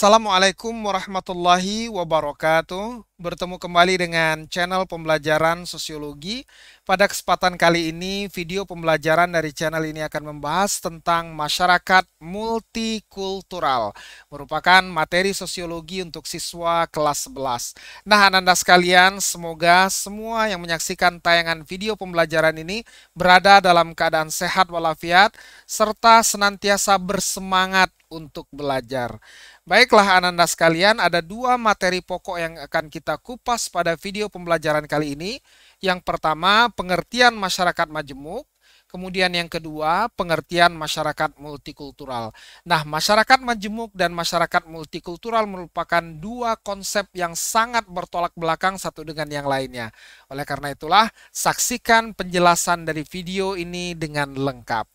Assalamualaikum warahmatullahi wabarakatuh. Bertemu kembali dengan channel pembelajaran sosiologi. Pada kesempatan kali ini, video pembelajaran dari channel ini akan membahas tentang masyarakat multikultural. Merupakan materi sosiologi untuk siswa kelas 11. Nah, Anda sekalian, semoga semua yang menyaksikan tayangan video pembelajaran ini berada dalam keadaan sehat walafiat, serta senantiasa bersemangat untuk belajar. Baiklah Ananda sekalian, ada dua materi pokok yang akan kita kupas pada video pembelajaran kali ini. Yang pertama, pengertian masyarakat majemuk. Kemudian yang kedua, pengertian masyarakat multikultural. Nah, masyarakat majemuk dan masyarakat multikultural merupakan dua konsep yang sangat bertolak belakang satu dengan yang lainnya. Oleh karena itulah, saksikan penjelasan dari video ini dengan lengkap.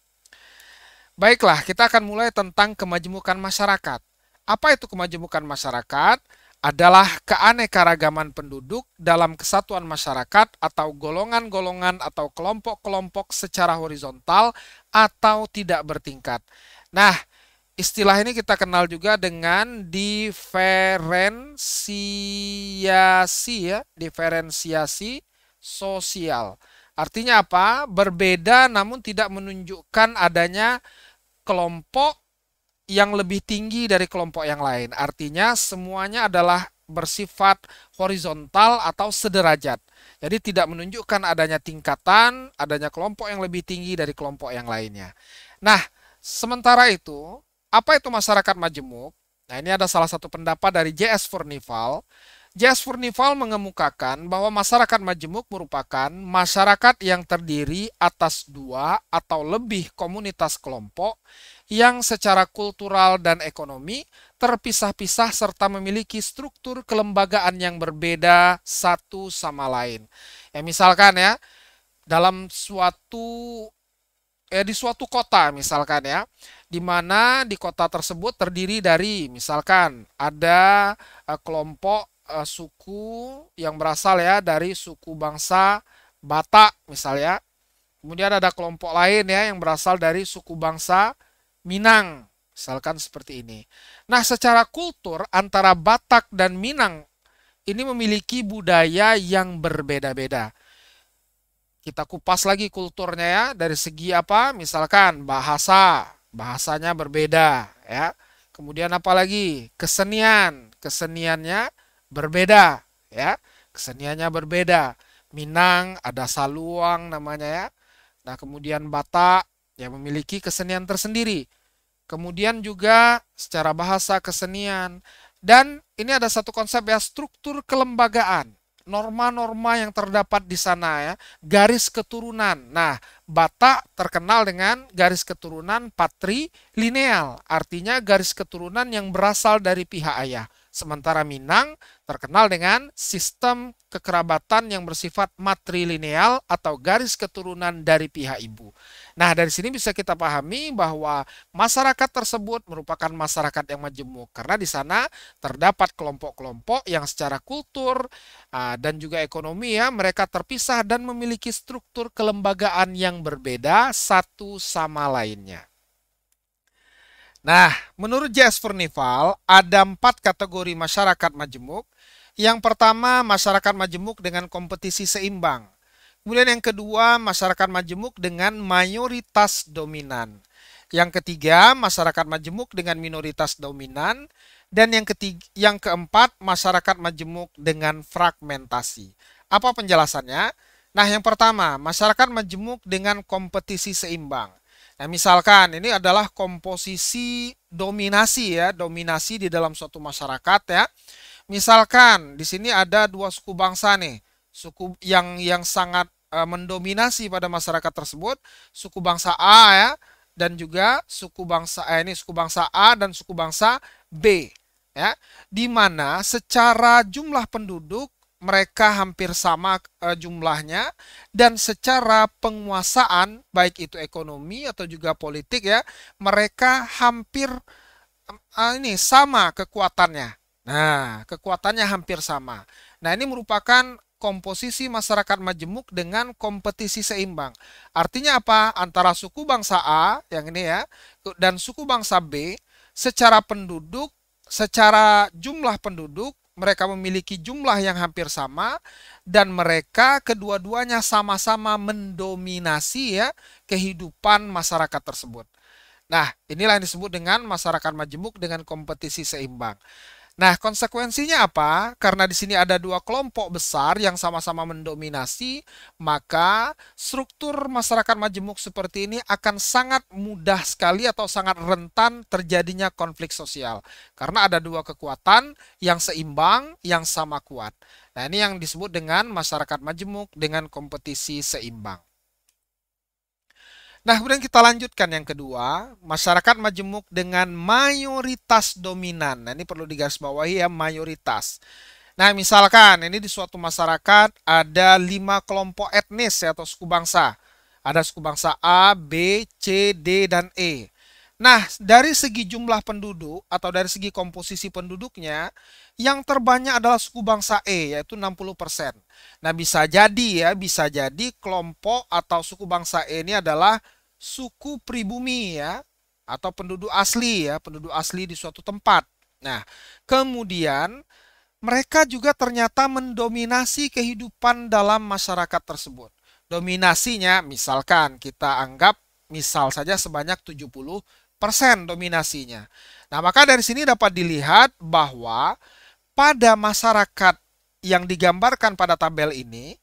Baiklah, kita akan mulai tentang kemajemukan masyarakat. Apa itu kemajemukan masyarakat? Adalah keanekaragaman penduduk dalam kesatuan masyarakat atau golongan-golongan atau kelompok-kelompok secara horizontal atau tidak bertingkat. Nah, istilah ini kita kenal juga dengan diferensiasi ya, diferensiasi sosial. Artinya apa? Berbeda namun tidak menunjukkan adanya kelompok yang lebih tinggi dari kelompok yang lain. Artinya semuanya adalah bersifat horizontal atau sederajat. Jadi tidak menunjukkan adanya tingkatan, adanya kelompok yang lebih tinggi dari kelompok yang lainnya. Nah, sementara itu, apa itu masyarakat majemuk? Nah, ini ada salah satu pendapat dari J.S. Furnival. J.S. Furnival mengemukakan bahwa masyarakat majemuk merupakan masyarakat yang terdiri atas dua atau lebih komunitas kelompok yang secara kultural dan ekonomi terpisah-pisah serta memiliki struktur kelembagaan yang berbeda satu sama lain. Ya misalkan ya, dalam di suatu kota misalkan ya, di mana di kota tersebut terdiri dari misalkan ada kelompok suku yang berasal ya dari suku bangsa Batak misalnya. Kemudian ada kelompok lain ya yang berasal dari suku bangsa Minang, misalkan seperti ini. Nah, secara kultur antara Batak dan Minang ini memiliki budaya yang berbeda-beda. Kita kupas lagi kulturnya ya, dari segi apa? Misalkan bahasanya berbeda ya. Kemudian apa lagi? Keseniannya berbeda ya. Keseniannya berbeda. Minang ada saluang namanya ya. Nah, kemudian Batak yang memiliki kesenian tersendiri. Kemudian juga secara bahasa kesenian. Dan ini ada satu konsep ya, struktur kelembagaan. Norma-norma yang terdapat di sana ya, garis keturunan. Nah, Batak terkenal dengan garis keturunan patrilineal, artinya garis keturunan yang berasal dari pihak ayah. Sementara Minang terkenal dengan sistem kekerabatan yang bersifat matrilineal atau garis keturunan dari pihak ibu. Nah, dari sini bisa kita pahami bahwa masyarakat tersebut merupakan masyarakat yang majemuk karena di sana terdapat kelompok-kelompok yang secara kultur dan juga ekonomi ya, mereka terpisah dan memiliki struktur kelembagaan yang berbeda satu sama lainnya. Nah, menurut J.S. Furnival, ada 4 kategori masyarakat majemuk. Yang pertama, masyarakat majemuk dengan kompetisi seimbang. Kemudian yang kedua, masyarakat majemuk dengan mayoritas dominan. Yang ketiga, masyarakat majemuk dengan minoritas dominan. Dan yang keempat, masyarakat majemuk dengan fragmentasi. Apa penjelasannya? Nah, yang pertama, masyarakat majemuk dengan kompetisi seimbang. Nah, misalkan ini adalah komposisi dominasi ya, dominasi di dalam suatu masyarakat ya. Misalkan di sini ada dua suku bangsa nih, suku yang sangat mendominasi pada masyarakat tersebut, suku bangsa A ya, dan juga suku bangsa A dan suku bangsa B ya, di mana secara jumlah penduduk mereka hampir sama jumlahnya dan secara penguasaan baik itu ekonomi atau juga politik ya, mereka hampir ini sama kekuatannya. Nah, kekuatannya hampir sama. Nah, ini merupakan komposisi masyarakat majemuk dengan kompetisi seimbang. Artinya apa? Antara suku bangsa A yang ini ya dan suku bangsa B secara penduduk secara jumlah penduduk mereka memiliki jumlah yang hampir sama dan mereka kedua-duanya sama-sama mendominasi ya kehidupan masyarakat tersebut. Nah, inilah yang disebut dengan masyarakat majemuk dengan kompetisi seimbang. Nah, konsekuensinya apa? Karena di sini ada dua kelompok besar yang sama-sama mendominasi, maka struktur masyarakat majemuk seperti ini akan sangat mudah sekali atau sangat rentan terjadinya konflik sosial. Karena ada dua kekuatan yang seimbang, yang sama kuat. Nah, ini yang disebut dengan masyarakat majemuk dengan kompetisi seimbang. Nah, kemudian kita lanjutkan yang kedua, masyarakat majemuk dengan mayoritas dominan. Nah, ini perlu digarisbawahi ya, mayoritas. Nah, misalkan ini di suatu masyarakat ada 5 kelompok etnis ya, atau suku bangsa. Ada suku bangsa A, B, C, D, dan E. Nah, dari segi jumlah penduduk atau dari segi komposisi penduduknya, yang terbanyak adalah suku bangsa E, yaitu 60%. Nah, bisa jadi kelompok atau suku bangsa E ini adalah suku pribumi ya, atau penduduk asli ya, penduduk asli di suatu tempat. Nah, kemudian mereka juga ternyata mendominasi kehidupan dalam masyarakat tersebut. Dominasinya misalkan kita anggap misal saja sebanyak 70% dominasinya. Nah, maka dari sini dapat dilihat bahwa pada masyarakat yang digambarkan pada tabel ini,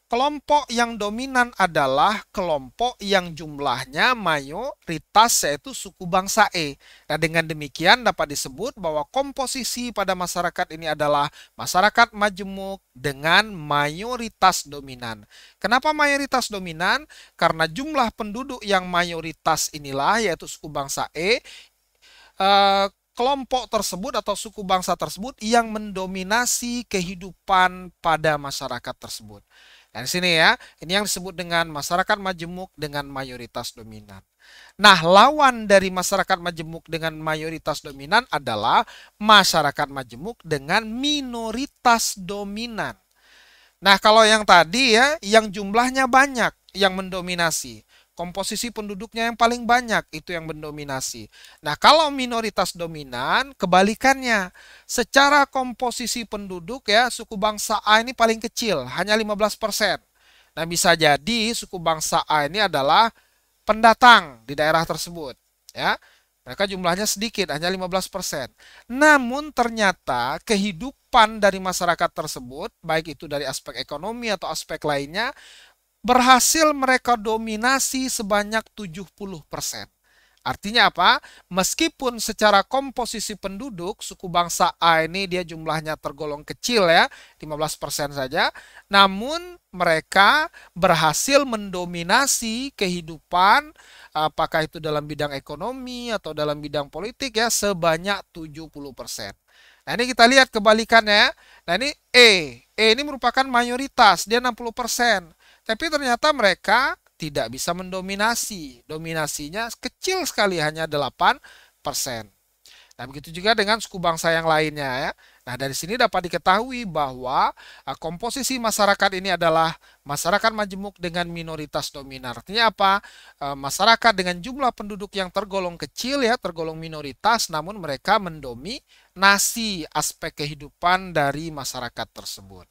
kelompok yang dominan adalah kelompok yang jumlahnya mayoritas yaitu suku bangsa E. Nah, dengan demikian dapat disebut bahwa komposisi pada masyarakat ini adalah masyarakat majemuk dengan mayoritas dominan. Kenapa mayoritas dominan? Karena jumlah penduduk yang mayoritas inilah yaitu suku bangsa E, kelompok tersebut atau suku bangsa tersebut yang mendominasi kehidupan pada masyarakat tersebut. Dan di sini ya, ini yang disebut dengan masyarakat majemuk dengan mayoritas dominan. Nah, lawan dari masyarakat majemuk dengan mayoritas dominan adalah masyarakat majemuk dengan minoritas dominan. Nah, kalau yang tadi ya, yang jumlahnya banyak yang mendominasi. Komposisi penduduknya yang paling banyak itu yang mendominasi. Nah, kalau minoritas dominan, kebalikannya. Secara komposisi penduduk ya, suku bangsa A ini paling kecil, hanya 15%. Nah, bisa jadi suku bangsa A ini adalah pendatang di daerah tersebut. Ya, mereka jumlahnya sedikit, hanya 15%. Namun ternyata kehidupan dari masyarakat tersebut, baik itu dari aspek ekonomi atau aspek lainnya, berhasil mereka dominasi sebanyak 70%. Artinya apa? Meskipun secara komposisi penduduk suku bangsa A ini dia jumlahnya tergolong kecil ya, 15% saja, namun mereka berhasil mendominasi kehidupan apakah itu dalam bidang ekonomi atau dalam bidang politik ya sebanyak 70%. Nah, ini kita lihat kebalikannya ya. Nah, ini E. E ini merupakan mayoritas, dia 60%. Tapi ternyata mereka tidak bisa mendominasi. Dominasinya kecil sekali, hanya 8%. Nah, begitu juga dengan suku bangsa yang lainnya ya. Nah, dari sini dapat diketahui bahwa komposisi masyarakat ini adalah masyarakat majemuk dengan minoritas dominan. Artinya apa? Masyarakat dengan jumlah penduduk yang tergolong kecil ya, tergolong minoritas, namun mereka mendominasi aspek kehidupan dari masyarakat tersebut.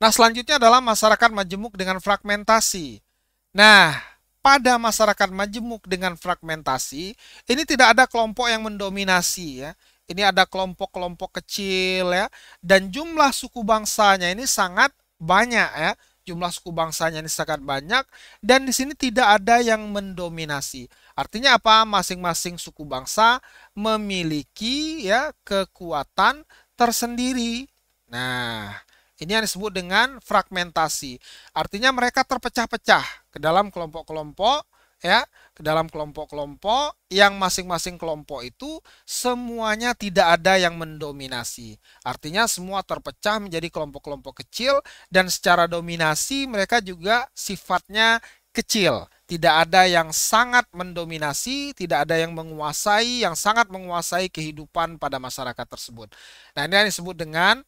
Nah, selanjutnya adalah masyarakat majemuk dengan fragmentasi. Nah, pada masyarakat majemuk dengan fragmentasi, ini tidak ada kelompok yang mendominasi ya. Ini ada kelompok-kelompok kecil ya, dan jumlah suku bangsanya ini sangat banyak ya. Jumlah suku bangsanya ini sangat banyak dan di sini tidak ada yang mendominasi. Artinya apa? Masing-masing suku bangsa memiliki ya kekuatan tersendiri. Nah, ini yang disebut dengan fragmentasi. Artinya mereka terpecah-pecah ke dalam kelompok-kelompok ya, ke dalam kelompok-kelompok yang masing-masing kelompok itu semuanya tidak ada yang mendominasi. Artinya semua terpecah menjadi kelompok-kelompok kecil dan secara dominasi mereka juga sifatnya kecil. Tidak ada yang sangat mendominasi, tidak ada yang menguasai, yang sangat menguasai kehidupan pada masyarakat tersebut. Nah, ini yang disebut dengan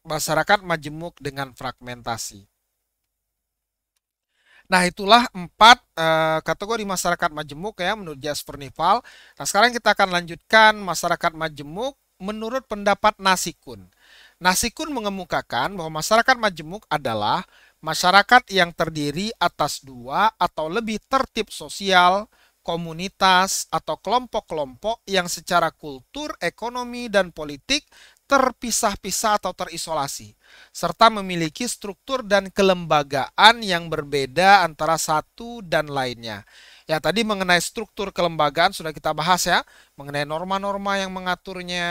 masyarakat majemuk dengan fragmentasi. Nah, itulah empat kategori masyarakat majemuk ya menurut Jasper Nival. Nah, sekarang kita akan lanjutkan masyarakat majemuk menurut pendapat Nasikun. Nasikun mengemukakan bahwa masyarakat majemuk adalah masyarakat yang terdiri atas dua atau lebih tertib sosial, komunitas, atau kelompok-kelompok yang secara kultur, ekonomi, dan politik terpisah-pisah atau terisolasi, serta memiliki struktur dan kelembagaan yang berbeda antara satu dan lainnya. Ya, tadi mengenai struktur kelembagaan sudah kita bahas ya, mengenai norma-norma yang mengaturnya,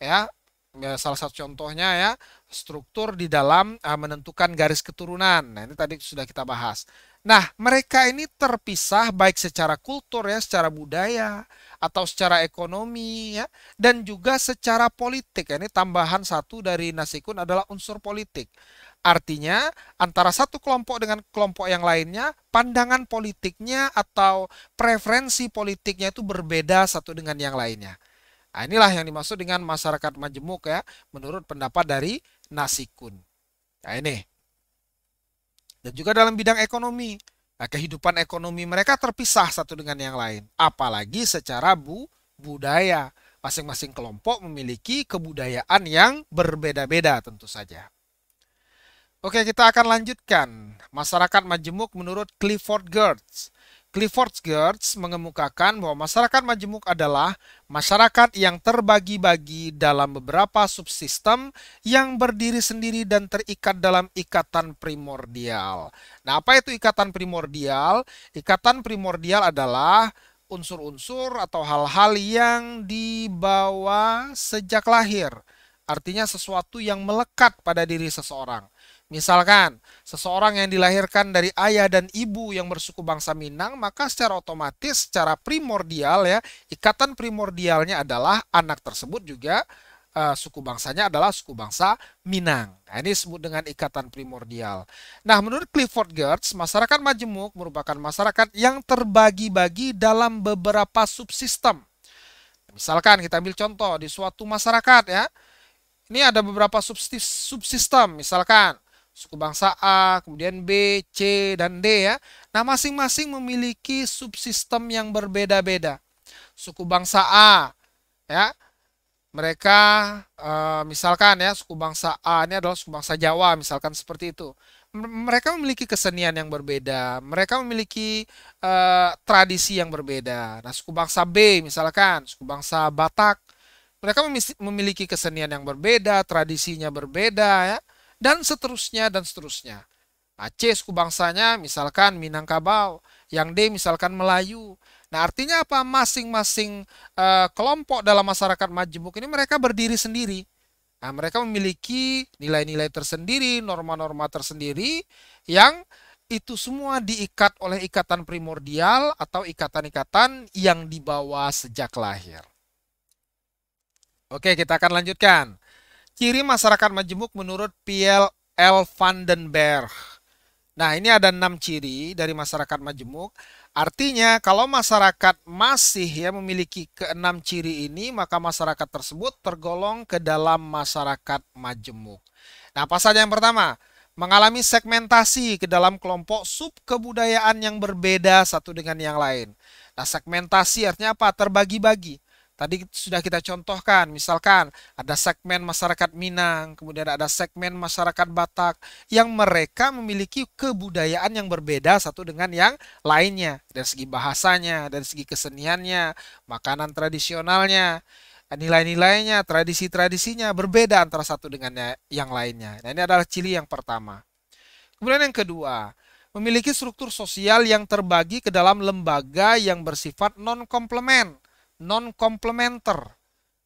ya. Ya, salah satu contohnya ya, struktur di dalam menentukan garis keturunan. Nah, ini tadi sudah kita bahas. Nah, mereka ini terpisah baik secara kultur ya, secara budaya, atau secara ekonomi ya, dan juga secara politik. Ini tambahan satu dari Nasikun adalah unsur politik. Artinya, antara satu kelompok dengan kelompok yang lainnya, pandangan politiknya atau preferensi politiknya itu berbeda satu dengan yang lainnya. Nah, inilah yang dimaksud dengan masyarakat majemuk ya, menurut pendapat dari Nasikun. Nah, ini. Dan juga dalam bidang ekonomi. Nah, kehidupan ekonomi mereka terpisah satu dengan yang lain. Apalagi secara budaya. Masing-masing kelompok memiliki kebudayaan yang berbeda-beda tentu saja. Oke, kita akan lanjutkan. Masyarakat majemuk menurut Clifford Geertz. Clifford Geertz mengemukakan bahwa masyarakat majemuk adalah masyarakat yang terbagi-bagi dalam beberapa subsistem yang berdiri sendiri dan terikat dalam ikatan primordial. Nah, apa itu ikatan primordial? Ikatan primordial adalah unsur-unsur atau hal-hal yang dibawa sejak lahir. Artinya sesuatu yang melekat pada diri seseorang. Misalkan, seseorang yang dilahirkan dari ayah dan ibu yang bersuku bangsa Minang, maka secara otomatis, secara primordial ya, ikatan primordialnya adalah anak tersebut juga suku bangsanya adalah suku bangsa Minang. Nah, ini disebut dengan ikatan primordial. Nah, menurut Clifford Geertz, masyarakat majemuk merupakan masyarakat yang terbagi-bagi dalam beberapa subsistem. Misalkan kita ambil contoh di suatu masyarakat ya, ini ada beberapa subsistem, misalkan suku bangsa A, kemudian B, C, dan D ya. Nah, masing-masing memiliki subsistem yang berbeda-beda. Suku bangsa A ya, mereka misalkan ya, suku bangsa A ini adalah suku bangsa Jawa, misalkan seperti itu. Mereka memiliki kesenian yang berbeda, mereka memiliki tradisi yang berbeda. Nah, suku bangsa B misalkan, suku bangsa Batak, mereka memiliki kesenian yang berbeda, tradisinya berbeda ya, dan seterusnya dan seterusnya. Aceh suku bangsanya misalkan Minangkabau, yang D misalkan Melayu. Nah, artinya apa? Masing-masing kelompok dalam masyarakat majemuk ini mereka berdiri sendiri. Nah, mereka memiliki nilai-nilai tersendiri, norma-norma tersendiri yang itu semua diikat oleh ikatan primordial atau ikatan-ikatan yang dibawa sejak lahir. Oke, kita akan lanjutkan. Ciri masyarakat majemuk menurut Piel L. van den Berg. Nah, ini ada 6 ciri dari masyarakat majemuk. Artinya, kalau masyarakat masih ya memiliki keenam ciri ini, maka masyarakat tersebut tergolong ke dalam masyarakat majemuk. Nah, apa saja yang pertama? Mengalami segmentasi ke dalam kelompok sub kebudayaan yang berbeda satu dengan yang lain. Nah, segmentasi artinya apa? Terbagi-bagi. Tadi sudah kita contohkan, misalkan ada segmen masyarakat Minang, kemudian ada segmen masyarakat Batak, yang mereka memiliki kebudayaan yang berbeda satu dengan yang lainnya. Dari segi bahasanya, dari segi keseniannya, makanan tradisionalnya, nilai-nilainya, tradisi-tradisinya berbeda antara satu dengan yang lainnya. Nah, ini adalah ciri yang pertama. Kemudian yang kedua, memiliki struktur sosial yang terbagi ke dalam lembaga yang bersifat non-komplement. Non-komplementer.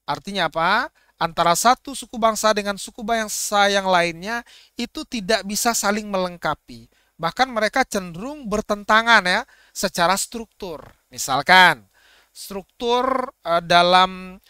Artinya apa? Antara satu suku bangsa dengan suku bangsa yang lainnya itu tidak bisa saling melengkapi. Bahkan mereka cenderung bertentangan ya secara struktur. Misalkan struktur eh, dalam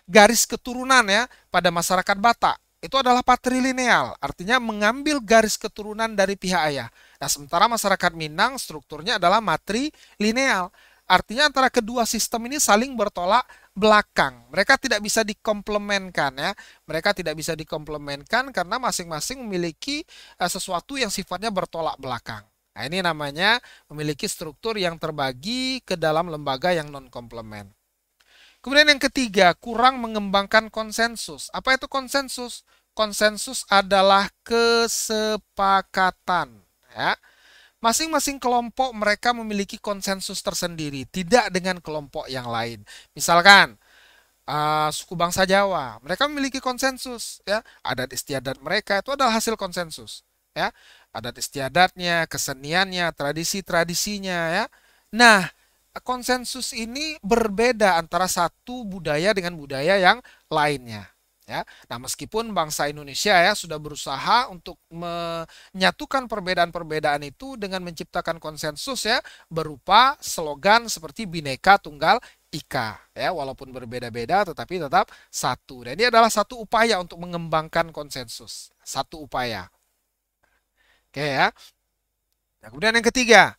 garis keturunan ya pada masyarakat Batak itu adalah patrilineal, artinya mengambil garis keturunan dari pihak ayah. Nah, sementara masyarakat Minang strukturnya adalah matrilineal. Artinya antara kedua sistem ini saling bertolak belakang. Mereka tidak bisa dikomplementkan ya. Mereka tidak bisa dikomplementkan karena masing-masing memiliki sesuatu yang sifatnya bertolak belakang. Nah, ini namanya memiliki struktur yang terbagi ke dalam lembaga yang non-komplement. Kemudian yang ketiga, kurang mengembangkan konsensus. Apa itu konsensus? Konsensus adalah kesepakatan. Ya. Masing-masing kelompok mereka memiliki konsensus tersendiri, tidak dengan kelompok yang lain. Misalkan, suku bangsa Jawa, mereka memiliki konsensus. Ya. Adat istiadat mereka itu adalah hasil konsensus. Ya. Adat istiadatnya, keseniannya, tradisi-tradisinya. Ya. Nah, konsensus ini berbeda antara satu budaya dengan budaya yang lainnya. Ya, nah meskipun bangsa Indonesia ya sudah berusaha untuk menyatukan perbedaan-perbedaan itu dengan menciptakan konsensus ya berupa slogan seperti Bhinneka Tunggal Ika ya walaupun berbeda-beda tetapi tetap satu. Dan ini adalah satu upaya untuk mengembangkan konsensus, satu upaya. Oke ya. Nah, kemudian yang ketiga,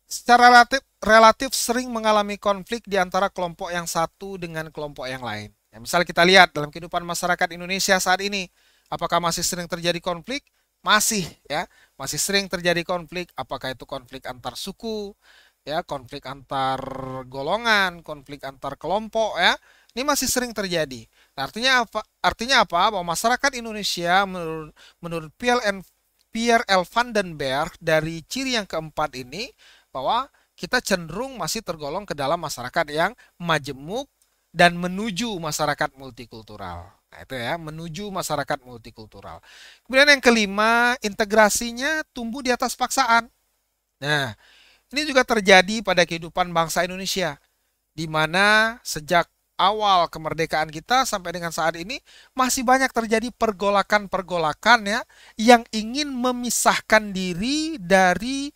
secara relatif sering mengalami konflik di antara kelompok yang satu dengan kelompok yang lain. Ya, misal kita lihat dalam kehidupan masyarakat Indonesia saat ini, apakah masih sering terjadi konflik? Masih, ya, masih sering terjadi konflik. Apakah itu konflik antar suku, ya, konflik antar golongan, konflik antar kelompok, ya, ini masih sering terjadi. Nah, artinya apa? Artinya apa? Bahwa masyarakat Indonesia menurut Pierre L. Van den Berg dari ciri yang keempat ini bahwa kita cenderung masih tergolong ke dalam masyarakat yang majemuk dan menuju masyarakat multikultural. Nah, itu ya, menuju masyarakat multikultural. Kemudian yang kelima, integrasinya tumbuh di atas paksaan. Nah, ini juga terjadi pada kehidupan bangsa Indonesia, di mana sejak awal kemerdekaan kita sampai dengan saat ini masih banyak terjadi pergolakan-pergolakan ya yang ingin memisahkan diri dari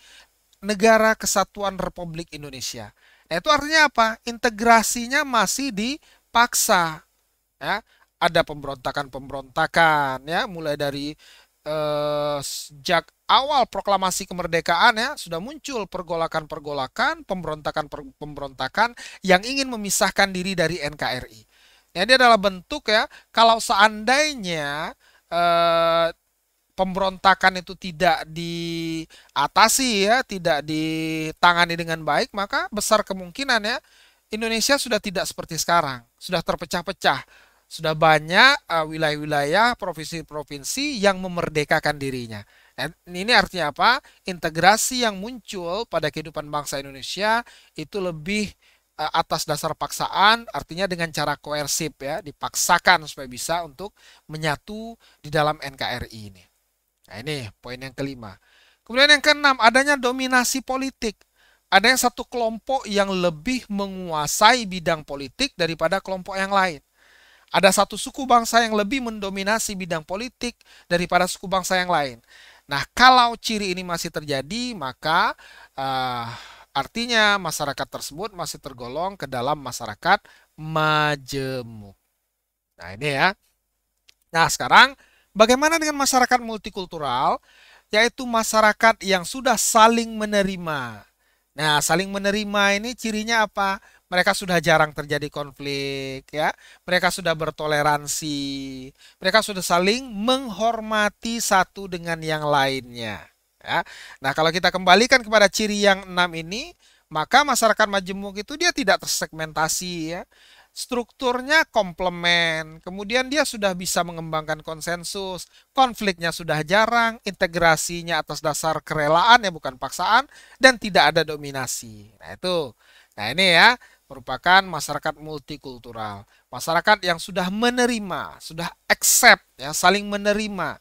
Negara Kesatuan Republik Indonesia. Nah, itu artinya apa? Integrasinya masih dipaksa. Ya, ada pemberontakan-pemberontakan ya, mulai dari sejak awal proklamasi kemerdekaan ya sudah muncul pergolakan-pergolakan, pemberontakan-pemberontakan yang ingin memisahkan diri dari NKRI. Ini adalah bentuk ya, kalau seandainya eh, pemberontakan itu tidak diatasi ya, tidak ditangani dengan baik, maka besar kemungkinan ya Indonesia sudah tidak seperti sekarang, sudah terpecah-pecah. Sudah banyak wilayah-wilayah, provinsi-provinsi yang memerdekakan dirinya. Dan ini artinya apa? Integrasi yang muncul pada kehidupan bangsa Indonesia itu lebih atas dasar paksaan, artinya dengan cara koersif ya, dipaksakan supaya bisa untuk menyatu di dalam NKRI ini. Nah, ini poin yang kelima. Kemudian yang keenam, adanya dominasi politik. Ada yang satu kelompok yang lebih menguasai bidang politik daripada kelompok yang lain. Ada satu suku bangsa yang lebih mendominasi bidang politik daripada suku bangsa yang lain. Nah, kalau ciri ini masih terjadi, maka uh, artinya masyarakat tersebut masih tergolong ke dalam masyarakat majemuk. Nah, ini ya. Nah, sekarang bagaimana dengan masyarakat multikultural? Yaitu masyarakat yang sudah saling menerima. Nah, saling menerima ini cirinya apa? Mereka sudah jarang terjadi konflik, ya. Mereka sudah bertoleransi. Mereka sudah saling menghormati satu dengan yang lainnya. Ya. Nah, kalau kita kembalikan kepada ciri yang enam ini, maka masyarakat majemuk itu dia tidak tersegmentasi, ya. Strukturnya komplement, kemudian dia sudah bisa mengembangkan konsensus, konfliknya sudah jarang, integrasinya atas dasar kerelaan ya bukan paksaan, dan tidak ada dominasi. Nah itu, nah ini ya merupakan masyarakat multikultural, masyarakat yang sudah menerima, sudah accept ya saling menerima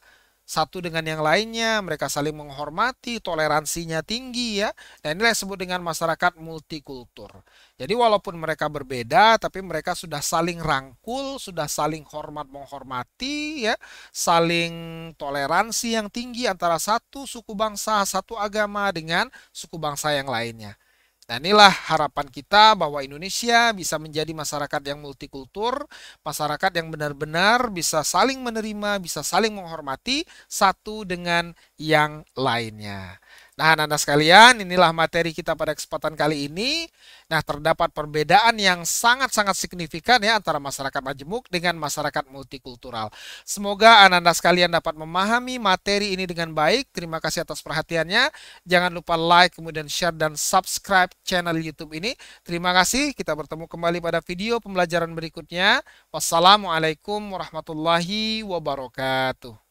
satu dengan yang lainnya, mereka saling menghormati, toleransinya tinggi ya. Dan inilah yang disebut dengan masyarakat multikultur. Jadi walaupun mereka berbeda, tapi mereka sudah saling rangkul, sudah saling hormat menghormati ya, saling toleransi yang tinggi antara satu suku bangsa, satu agama dengan suku bangsa yang lainnya. Nah, inilah harapan kita bahwa Indonesia bisa menjadi masyarakat yang multikultur, masyarakat yang benar-benar bisa saling menerima, bisa saling menghormati satu dengan yang lainnya. Nah, anak-anak sekalian, inilah materi kita pada kesempatan kali ini. Nah, terdapat perbedaan yang sangat-sangat signifikan ya antara masyarakat majemuk dengan masyarakat multikultural. Semoga anak-anak sekalian dapat memahami materi ini dengan baik. Terima kasih atas perhatiannya. Jangan lupa like, kemudian share, dan subscribe channel YouTube ini. Terima kasih. Kita bertemu kembali pada video pembelajaran berikutnya. Wassalamualaikum warahmatullahi wabarakatuh.